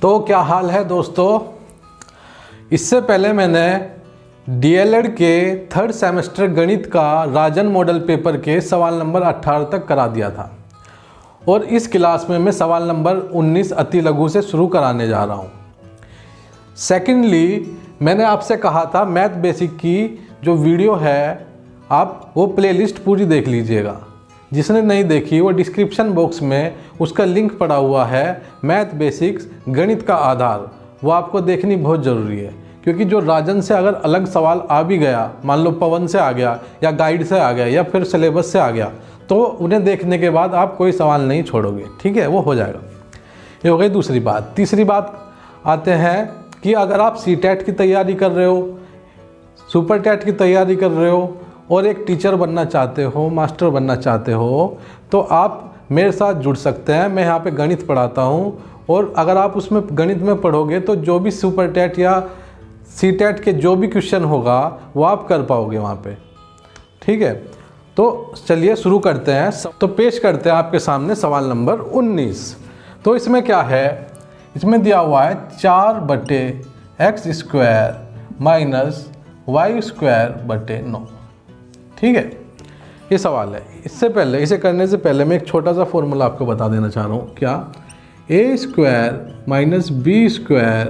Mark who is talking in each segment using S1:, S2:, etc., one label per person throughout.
S1: तो क्या हाल है दोस्तों। इससे पहले मैंने डीएलएड के थर्ड सेमेस्टर गणित का राजन मॉडल पेपर के सवाल नंबर 18 तक करा दिया था और इस क्लास में मैं सवाल नंबर 19 अति लघु से शुरू कराने जा रहा हूँ। सेकेंडली मैंने आपसे कहा था मैथ बेसिक की जो वीडियो है आप वो प्लेलिस्ट पूरी देख लीजिएगा। जिसने नहीं देखी वो डिस्क्रिप्शन बॉक्स में उसका लिंक पड़ा हुआ है, मैथ बेसिक्स गणित का आधार। वो आपको देखनी बहुत ज़रूरी है क्योंकि जो राजन से अगर अलग सवाल आ भी गया, मान लो पवन से आ गया या गाइड से आ गया या फिर सिलेबस से आ गया, तो उन्हें देखने के बाद आप कोई सवाल नहीं छोड़ोगे। ठीक है, वो हो जाएगा। ये हो गई दूसरी बात। तीसरी बात आते हैं कि अगर आप सीटेट की तैयारी कर रहे हो, सुपर टेट की तैयारी कर रहे हो और एक टीचर बनना चाहते हो, मास्टर बनना चाहते हो, तो आप मेरे साथ जुड़ सकते हैं। मैं यहाँ पे गणित पढ़ाता हूँ और अगर आप उसमें गणित में पढ़ोगे तो जो भी सुपर टेट या सी टेट के जो भी क्वेश्चन होगा वो आप कर पाओगे वहाँ पे। ठीक है, तो चलिए शुरू करते हैं। तो पेश करते हैं आपके सामने सवाल नंबर 19। तो इसमें क्या है, इसमें दिया हुआ है 4/x² माइनस y²/9। ठीक है, ये सवाल है। इससे पहले, इसे करने से पहले मैं एक छोटा सा फॉर्मूला आपको बता देना चाह रहा हूँ। क्या, a² माइनस b²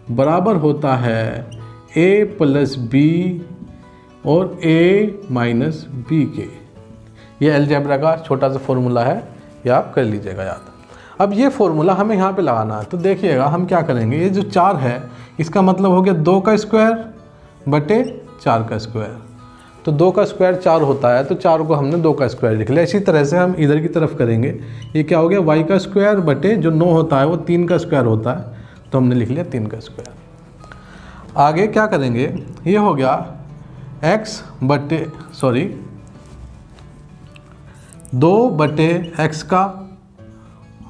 S1: बराबर होता है a प्लस b और a माइनस b के। ये अलजेब्रा का छोटा सा फॉर्मूला है, ये आप कर लीजिएगा याद। अब ये फॉर्मूला हमें यहाँ पे लगाना है। तो देखिएगा हम क्या करेंगे, ये जो 4 है इसका मतलब हो गया 2 का स्क्वायर बटे 4 का स्क्वायर। तो 2 का स्क्वायर 4 होता है, तो 4 को हमने 2 का स्क्वायर लिख लिया। इसी तरह से हम इधर की तरफ करेंगे। ये क्या हो गया, y का स्क्वायर बटे जो 9 होता है वो 3 का स्क्वायर होता है, तो हमने लिख लिया 3 का स्क्वायर। आगे क्या करेंगे, ये हो गया 2/x का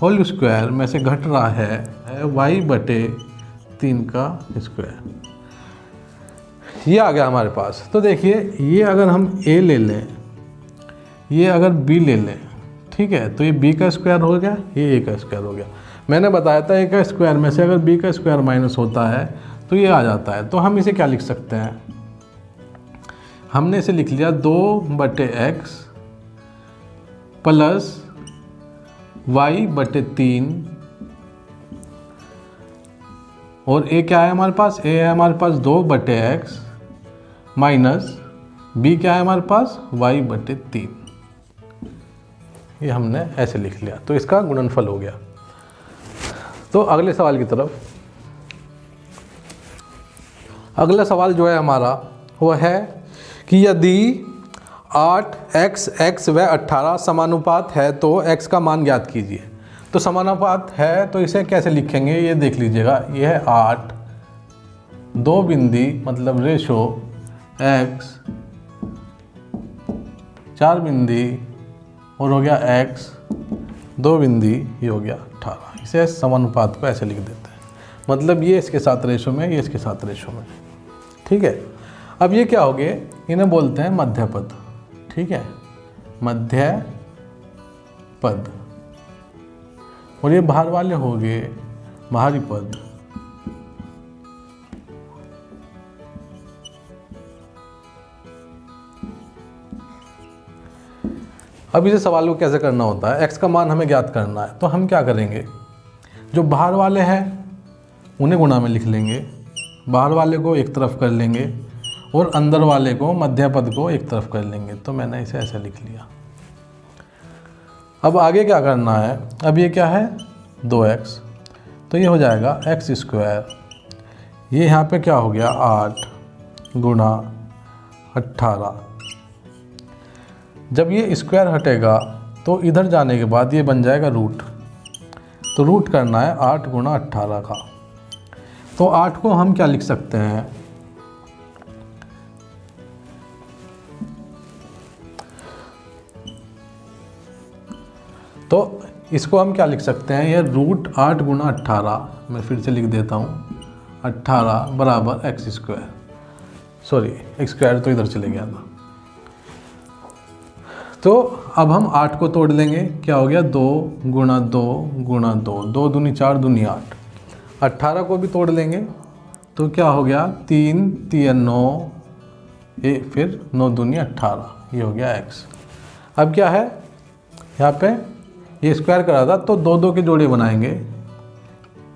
S1: होल स्क्वायर में से घट रहा है y/3 का स्क्वायर। ये आ गया हमारे पास। तो देखिए, ये अगर हम a ले लें, ये अगर b ले लें, ठीक है, तो ये b का स्क्वायर हो गया, ये a का स्क्वायर हो गया। मैंने बताया था a का स्क्वायर में से अगर b का स्क्वायर माइनस होता है तो ये आ जाता है। तो हम इसे क्या लिख सकते हैं, हमने इसे लिख लिया 2/x प्लस y/3 और a क्या है हमारे पास, a है हमारे पास 2/x माइनस b क्या है हमारे पास, y/3। ये हमने ऐसे लिख लिया, तो इसका गुणनफल हो गया। तो अगले सवाल की तरफ। अगला सवाल जो है हमारा वो है कि यदि 8, x, x व 18 समानुपात है तो x का मान ज्ञात कीजिए। तो समानुपात है तो इसे कैसे लिखेंगे ये देख लीजिएगा। ये है 8, 2 बिंदी मतलब रेशो x, 4 बिंदी और हो गया x, 2 बिंदी, ये हो गया 18। इसे समानुपात को ऐसे लिख देते हैं, मतलब ये इसके साथ रेशो में, ये इसके साथ रेशो में। ठीक है, अब ये क्या हो गए, इन्हें बोलते हैं मध्य पद। ठीक है, मध्य पद। और ये बाहर वाले हो गए बाहरी पद। अब इसे सवाल को कैसे करना होता है, x का मान हमें ज्ञात करना है। तो हम क्या करेंगे, जो बाहर वाले हैं उन्हें गुणा में लिख लेंगे, बाहर वाले को एक तरफ कर लेंगे और अंदर वाले को, मध्य पद को एक तरफ कर लेंगे। तो मैंने इसे ऐसे लिख लिया। अब आगे क्या करना है, अब ये क्या है 2x, तो ये हो जाएगा x²। ये यहाँ पे क्या हो गया 8 गुणा 18। जब ये स्क्वायर हटेगा तो इधर जाने के बाद ये बन जाएगा रूट। तो रूट करना है 8 गुणा 18 का। तो 8 को हम क्या लिख सकते हैं, तो इसको हम क्या लिख सकते हैं, ये रूट 8 गुणा 18, मैं फिर से लिख देता हूँ, 18 बराबर x²। सॉरी, x² तो इधर चले गया था। तो अब हम 8 को तोड़ लेंगे, क्या हो गया 2 गुणा 2 गुणा 2, 2 दूनी 4 दूनी 8। 18 को भी तोड़ लेंगे तो क्या हो गया 3 3 9 फिर 9 दूनी 18, ये हो गया x। अब क्या है यहाँ पे ये स्क्वायर करा था तो 2 2 के जोड़े बनाएंगे,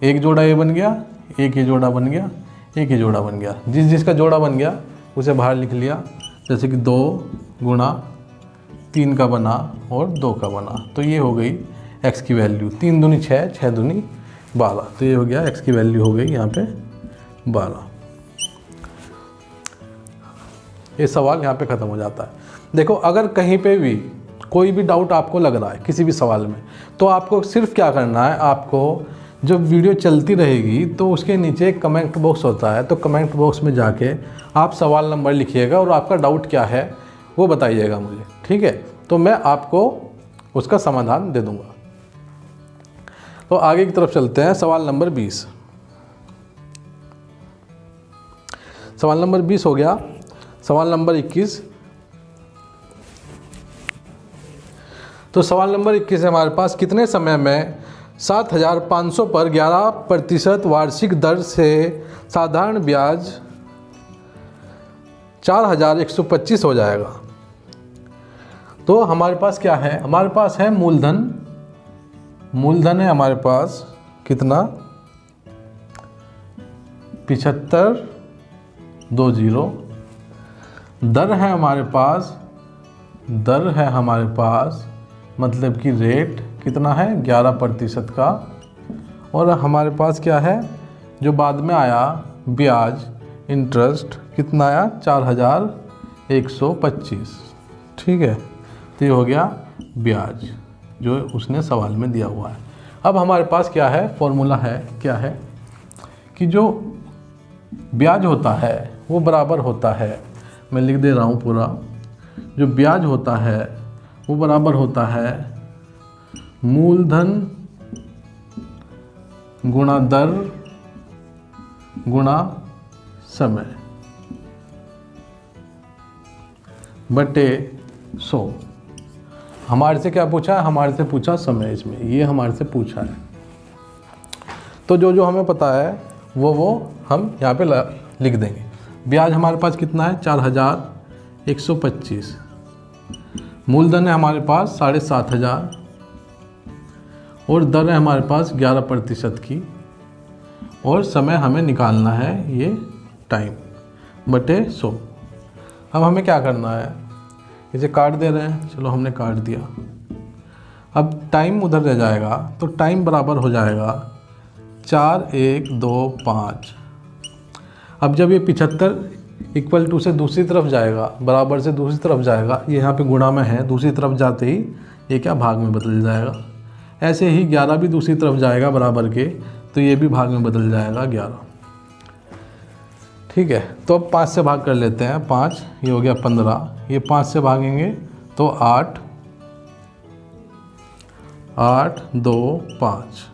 S1: एक जोड़ा ये बन गया, एक ये जोड़ा बन गया, एक ये जोड़ा बन गया। जिस जिसका जोड़ा बन गया उसे बाहर लिख लिया, जैसे कि 2 गुणा 3 का बना और 2 का बना, तो ये हो गई x की वैल्यू 3 दूनी 6, 6 दूनी 12, तो ये हो गया x की वैल्यू हो गई यहाँ पे 12। ये सवाल यहाँ पे ख़त्म हो जाता है। देखो अगर कहीं पे भी कोई भी डाउट आपको लग रहा है किसी भी सवाल में, तो आपको सिर्फ क्या करना है, आपको जब वीडियो चलती रहेगी तो उसके नीचे एक कमेंट बॉक्स होता है, तो कमेंट बॉक्स में जाके आप सवाल नंबर लिखिएगा और आपका डाउट क्या है वो बताइएगा मुझे, ठीक है, तो मैं आपको उसका समाधान दे दूंगा। तो आगे की तरफ चलते हैं। सवाल नंबर 20। सवाल नंबर 20 हो गया। सवाल नंबर 21। तो सवाल नंबर 21 है हमारे पास, कितने समय में 7500 पर 11% वार्षिक दर से साधारण ब्याज 4125 हो जाएगा। तो हमारे पास क्या है, हमारे पास है मूलधन, मूलधन है हमारे पास कितना 7520, दर है हमारे पास, दर है हमारे पास मतलब कि रेट कितना है 11% का, और हमारे पास क्या है जो बाद में आया ब्याज इंटरेस्ट कितना आया 4125, ठीक है, तो ये हो गया ब्याज जो उसने सवाल में दिया हुआ है। अब हमारे पास क्या है फॉर्मूला है, क्या है कि जो ब्याज होता है वो बराबर होता है, मैं लिख दे रहा हूँ पूरा, जो ब्याज होता है वो बराबर होता है मूलधन गुणा दर गुणा समय बटे 100। हमारे से क्या पूछा है, हमारे से पूछा समय, इसमें ये हमारे से पूछा है, तो जो जो हमें पता है वो हम यहाँ पे लिख देंगे। ब्याज हमारे पास कितना है 4125, मूलधन है हमारे पास 7500 और दर है हमारे पास 11% की, और समय हमें निकालना है ये टाइम बटे 100। अब हमें क्या करना है, इसे काट दे रहे हैं, चलो हमने काट दिया। अब टाइम उधर रह जाएगा तो टाइम बराबर हो जाएगा 4 1 2 5। अब जब ये 75 इक्वल टू से दूसरी तरफ जाएगा, बराबर से दूसरी तरफ जाएगा, ये यहाँ पे गुणा में है, दूसरी तरफ जाते ही ये क्या भाग में बदल जाएगा। ऐसे ही 11 भी दूसरी तरफ जाएगा बराबर के, तो ये भी भाग में बदल जाएगा 11, ठीक है। तो अब 5 से भाग कर लेते हैं, 5 ये हो गया 15, ये 5 से भागेंगे तो 8 8 2 5।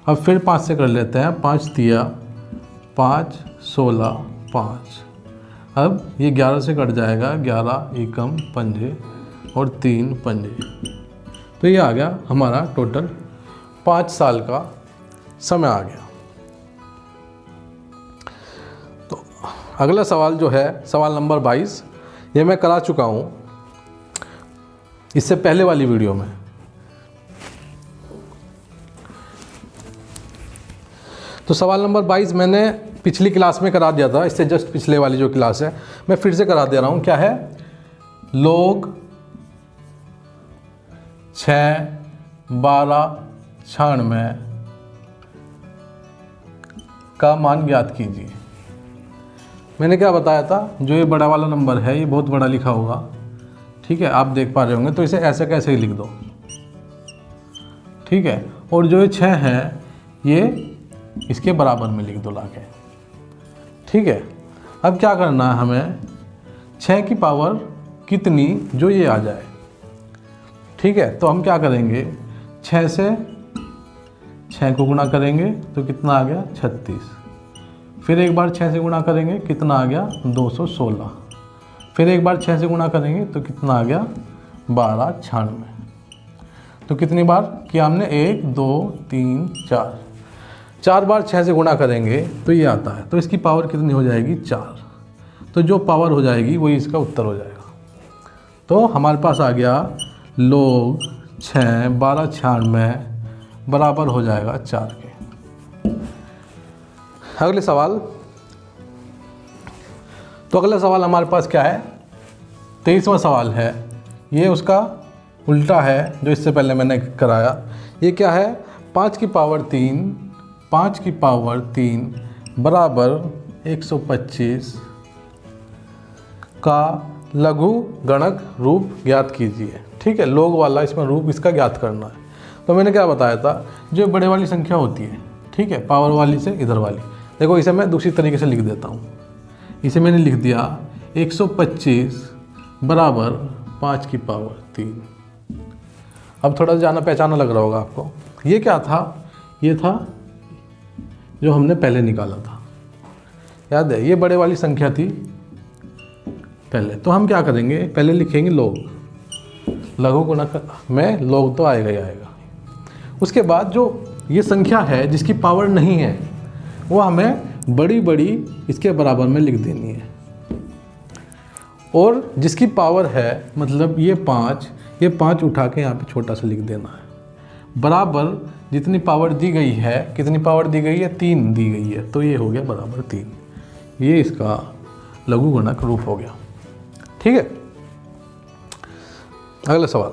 S1: अब फिर 5 से कर लेते हैं, 5 तिया 5 16 5। अब ये 11 से कट जाएगा, 11 एकम पंजे और 3 पंजे, तो ये आ गया हमारा टोटल 5 साल का समय आ गया। तो अगला सवाल जो है सवाल नंबर 22, ये मैं करा चुका हूँ इससे पहले वाली वीडियो में। तो सवाल नंबर 22 मैंने पिछली क्लास में करा दिया था, इससे जस्ट पिछले वाली जो क्लास है मैं फिर से करा दे रहा हूँ। क्या है, लोग 6 12 96 का मान ज्ञात कीजिए। मैंने क्या बताया था, जो ये बड़ा वाला नंबर है ये बहुत बड़ा लिखा होगा, ठीक है, आप देख पा रहे होंगे, तो इसे ऐसे कैसे ही लिख दो, ठीक है, और जो ये 6 है ये इसके बराबर में लिख दो लाके, ठीक है। अब क्या करना है हमें, 6 की पावर कितनी जो ये आ जाए, ठीक है। तो हम क्या करेंगे, 6 से 6 को गुणा करेंगे तो कितना आ गया 36, फिर एक बार 6 से गुणा करेंगे कितना आ गया 216, फिर एक बार 6 से गुणा करेंगे तो कितना आ गया 1296। तो कितनी बार किया हमने, 1 2 3 4, 4 बार 6 से गुणा करेंगे तो ये आता है, तो इसकी पावर कितनी हो जाएगी 4। तो जो पावर हो जाएगी वही इसका उत्तर हो जाएगा। तो हमारे पास आ गया log 6 12 96 बराबर हो जाएगा 4 के। अगले सवाल, तो अगला सवाल हमारे पास क्या है, 23वां सवाल है। ये उसका उल्टा है जो इससे पहले मैंने कराया। ये क्या है, 5 की पावर 3 बराबर 125 का लघु गणक रूप ज्ञात कीजिए। ठीक है, लोग वाला इसमें रूप इसका ज्ञात करना है। तो मैंने क्या बताया था, जो बड़े वाली संख्या होती है, ठीक है, पावर वाली से इधर वाली, देखो इसे मैं दूसरी तरीके से लिख देता हूँ। इसे मैंने लिख दिया 125 बराबर 5 की पावर 3। अब थोड़ा जाना पहचाना लग रहा होगा आपको। ये क्या था, ये था जो हमने पहले निकाला था, याद है, ये बड़े वाली संख्या थी पहले। तो हम क्या करेंगे, पहले लिखेंगे लोग, लघु गुणक में लोग तो आएगा ही आएगा। उसके बाद जो ये संख्या है जिसकी पावर नहीं है वो हमें बड़ी बड़ी इसके बराबर में लिख देनी है, और जिसकी पावर है मतलब ये 5 उठा के यहाँ पे छोटा सा लिख देना है, बराबर जितनी पावर दी गई है, कितनी पावर दी गई है, 3 दी गई है, तो ये हो गया बराबर 3। ये इसका लघु गुणक रूप हो गया। ठीक है, अगला सवाल,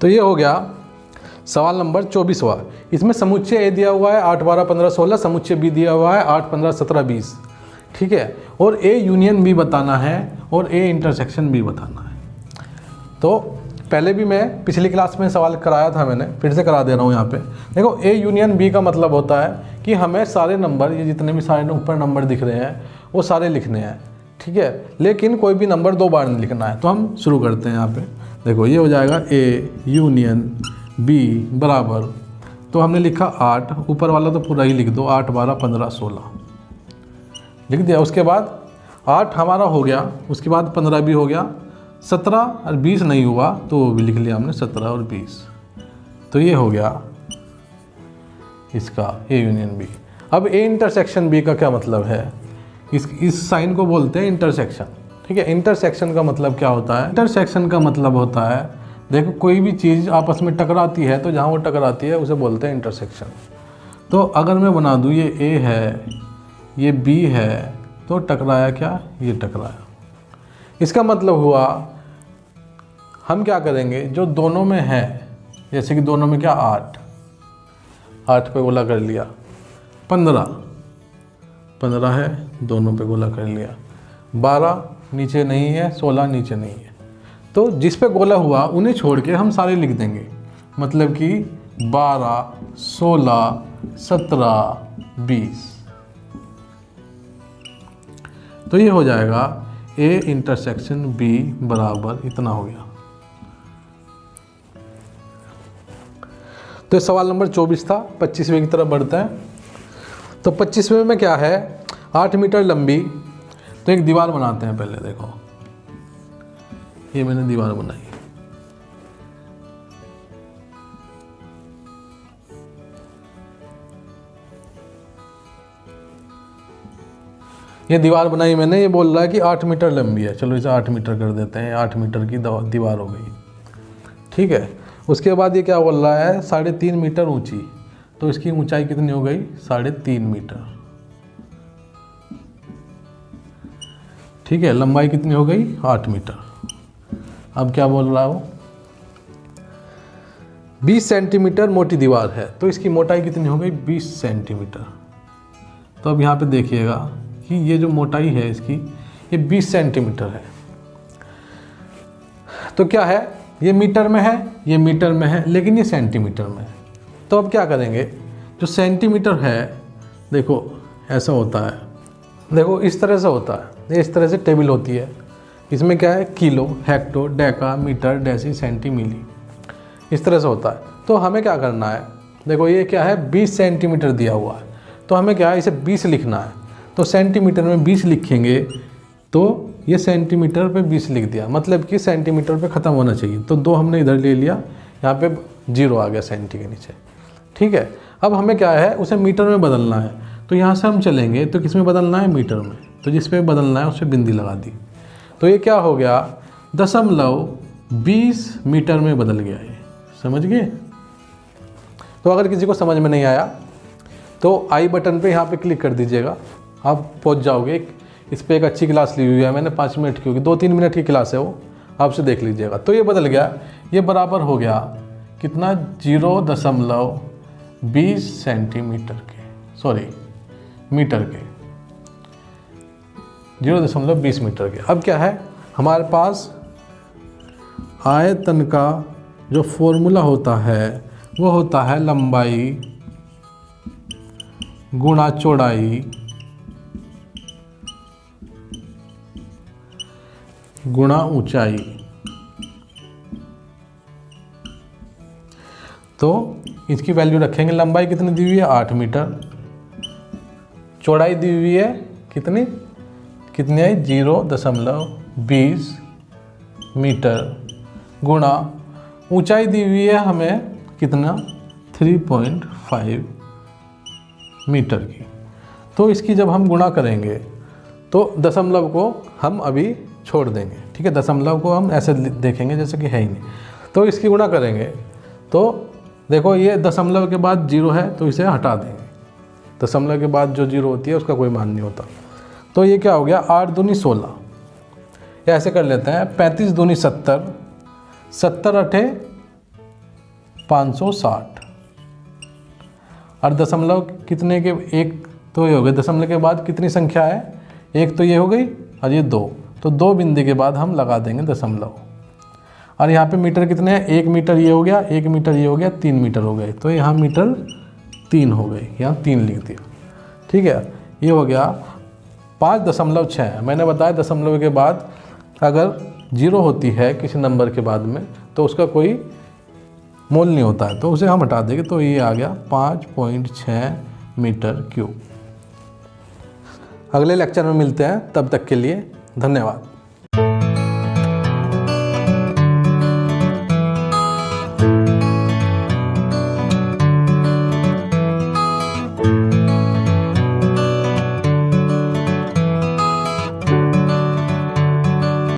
S1: तो ये हो गया सवाल नंबर 24वां। इसमें समुच्चय ए दिया हुआ है 8 12 15 16, समुच्चय बी दिया हुआ है 8 15 17 20। ठीक है, और ए यूनियन बी बताना है और ए इंटरसेक्शन बी बताना है। तो पहले भी मैं पिछली क्लास में सवाल कराया था, मैंने फिर से करा दे रहा हूँ यहाँ पे। देखो ए यूनियन बी का मतलब होता है कि हमें सारे नंबर, ये जितने भी सारे ऊपर नंबर दिख रहे हैं वो सारे लिखने हैं। ठीक है, लेकिन कोई भी नंबर 2 बार नहीं लिखना है। तो हम शुरू करते हैं यहाँ पे। देखो ये हो जाएगा ए यूनियन बी बराबर, तो हमने लिखा 8, ऊपर वाला तो पूरा ही लिख दो, 8 12 15 16 लिख दिया। उसके बाद 8 हमारा हो गया, उसके बाद 15 भी हो गया, 17 और 20 नहीं हुआ तो वो भी लिख लिया हमने 17 और 20। तो ये हो गया इसका ए यूनियन बी। अब ए इंटरसेक्शन बी का क्या मतलब है, इस साइन को बोलते हैं इंटरसेक्शन। ठीक है, इंटरसेक्शन का मतलब क्या होता है, इंटरसेक्शन का मतलब होता है, देखो कोई भी चीज़ आपस में टकराती है तो जहाँ वो टकराती है उसे बोलते हैं इंटरसेक्शन। तो अगर मैं बना दूँ ये ए है, ये बी है, तो टकराया क्या, ये टकराया। इसका मतलब हुआ हम क्या करेंगे, जो दोनों में है, जैसे कि दोनों में क्या 8 पे गोला कर लिया, 15 है, दोनों पे गोला कर लिया, 12 नीचे नहीं है, 16 नीचे नहीं है। तो जिस पे गोला हुआ उन्हें छोड़ के हम सारे लिख देंगे, मतलब कि 12 16 17 20। तो ये हो जाएगा ए इंटरसेक्शन बी बराबर इतना हो गया। तो सवाल नंबर 24 था। 25वें की तरफ बढ़ते हैं। तो 25वें में क्या है, 8 मीटर लंबी, तो एक दीवार बनाते हैं पहले। देखो ये मैंने दीवार बनाई, ये दीवार बनाई मैंने। ये बोल रहा है कि 8 मीटर लंबी है, चलो इसे 8 मीटर कर देते हैं, 8 मीटर की दीवार हो गई। ठीक है, उसके बाद ये क्या बोल रहा है, 3.5 मीटर ऊंची, तो इसकी ऊंचाई कितनी हो गई, 3.5 मीटर। ठीक है, लंबाई कितनी हो गई, 8 मीटर। अब क्या बोल रहा हो, 20 सेंटीमीटर मोटी दीवार है, तो इसकी मोटाई कितनी हो गई, 20 सेंटीमीटर। तो अब यहाँ पे देखिएगा कि ये जो मोटाई है इसकी, ये 20 सेंटीमीटर है। तो क्या है, ये मीटर में है, ये मीटर में है, लेकिन ये सेंटीमीटर में है। तो अब क्या करेंगे, जो सेंटीमीटर है, देखो ऐसा होता है, देखो इस तरह से होता है, ये इस तरह से टेबल होती है। इसमें क्या है, kilo, hecto, deca, metre, deci, centi, milli, इस तरह से होता है। तो हमें क्या करना है, देखो ये क्या है, 20 सेंटीमीटर दिया हुआ है, तो हमें क्या है, इसे 20 लिखना है। तो सेंटीमीटर में 20 लिखेंगे तो ये सेंटीमीटर पे 20 लिख दिया, मतलब कि सेंटीमीटर पे ख़त्म होना चाहिए। तो 2 हमने इधर ले लिया, यहाँ पे 0 आ गया सेंटी के नीचे। ठीक है, अब हमें क्या है, उसे मीटर में बदलना है। तो यहाँ से हम चलेंगे तो किस में बदलना है, मीटर में। तो जिस पे बदलना है उस पर बिंदी लगा दी। तो ये क्या हो गया, 0.20 मीटर में बदल गया ये, समझ गए। तो अगर किसी को समझ में नहीं आया तो आई बटन पे यहाँ पे क्लिक कर दीजिएगा, आप पहुँच जाओगे। इस पर एक अच्छी क्लास ली हुई है मैंने, 5 मिनट की होगी, 2-3 मिनट की क्लास है वो, आपसे देख लीजिएगा। तो ये बदल गया, ये बराबर हो गया कितना, 0.20 सेंटीमीटर के, सॉरी मीटर के, 0.20 मीटर के। अब क्या है हमारे पास, आयतन का जो फॉर्मूला होता है वो होता है लंबाई गुणा चौड़ाई गुणा ऊंचाई। तो इसकी वैल्यू रखेंगे, लंबाई कितनी दी हुई है, 8 मीटर, चौड़ाई दी हुई है कितनी है, 0.20 मीटर, गुणा ऊंचाई दी हुई है हमें कितना, 3.5 मीटर की। तो इसकी जब हम गुणा करेंगे तो दशमलव को हम अभी छोड़ देंगे, ठीक है, दशमलव को हम ऐसे देखेंगे जैसे कि है ही नहीं। तो इसकी गुणा करेंगे तो देखो ये दशमलव के बाद 0 है तो इसे हटा देंगे, दशमलव के बाद जो 0 होती है उसका कोई मान नहीं होता। तो ये क्या हो गया, 8 दूनी 16, ऐसे कर लेते हैं, 35 दूनी 70, 70 अठे 560, और दशमलव कितने के, एक तो ये हो गए, दशमलव के बाद कितनी संख्या है, एक तो ये हो गई और ये 2, तो 2 बिंदु के बाद हम लगा देंगे दशमलव। और यहाँ पे मीटर कितने हैं, 1 मीटर ये हो गया, 1 मीटर ये हो गया, 3 मीटर हो गए। तो यहाँ मीटर 3 हो गए, यहाँ 3 लिख दिया। ठीक है, ये हो गया 5.6। मैंने बताया दशमलव के बाद अगर 0 होती है किसी नंबर के बाद में तो उसका कोई मोल नहीं होता है, तो उसे हम हटा देंगे। तो ये आ गया 5.6 मीटर क्यूब। अगले लेक्चर में मिलते हैं, तब तक के लिए धन्यवाद।